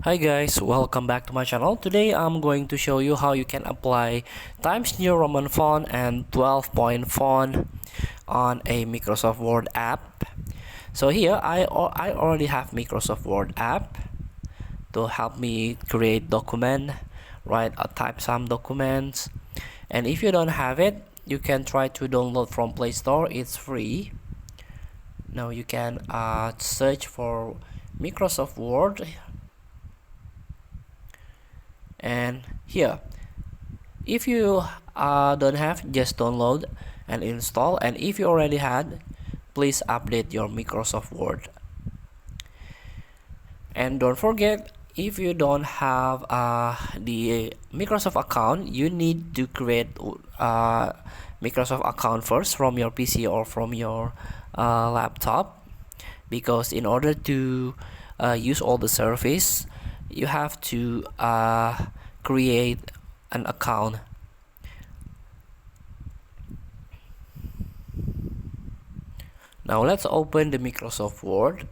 Hi guys, welcome back to my channel. Today I'm going to show you how you can apply Times New Roman font and 12-point font on a Microsoft Word app. So here I already have Microsoft Word app to help me create document, write or type some documents. And if you don't have it, you can try to download from Play Store. It's free. Now you can search for Microsoft Word. And here, if you don't have, just download and install, and if you already had, please update your Microsoft Word. And don't forget, if you don't have the Microsoft account, you need to create Microsoft account first from your PC or from your laptop, because in order to use all the service, you have to create an account. Now let's open the Microsoft Word.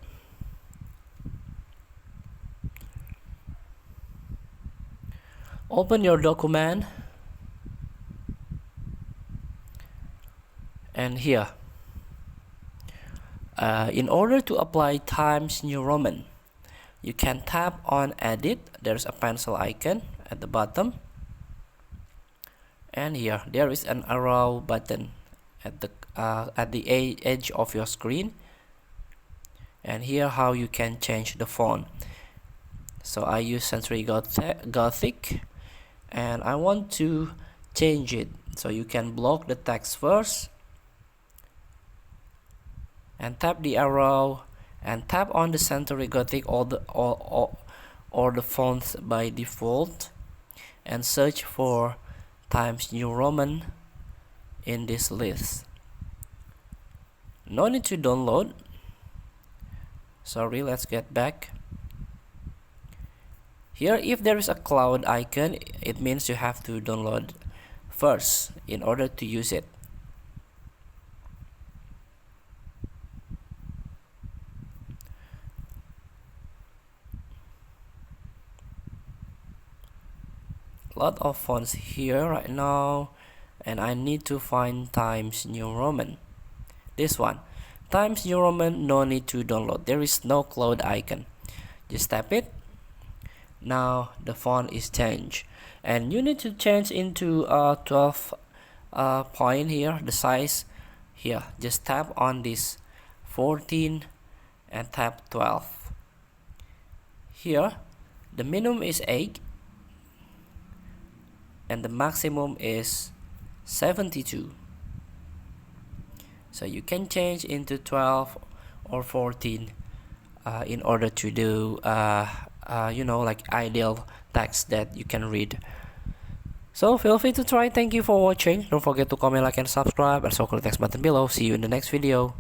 Open your document, and here in order to apply Times New Roman, you can tap on edit. There's a pencil icon at the bottom, and here there is an arrow button at the edge of your screen. And here how you can change the font. So I use Century Gothic and I want to change it. So you can block the text first and tap the arrow and tap on the Century Gothic or the fonts by default, and search for Times New Roman in this list. No need to download. Sorry, let's get back. Here, if there is a cloud icon, it means you have to download first in order to use it. Lot of fonts here right now, and I need to find Times New Roman. This one, Times New Roman, no need to download. There is no cloud icon. Just tap it. Now the font is changed, and you need to change into 12 point here, the size. Here, just tap on this 14 and tap 12. Here, the minimum is 8 and the maximum is 72. So you can change into 12 or 14 in order to do like ideal text that you can read. So feel free to try. Thank you for watching. Don't forget to comment, like, and subscribe, and so click the next button below. See you in the next video.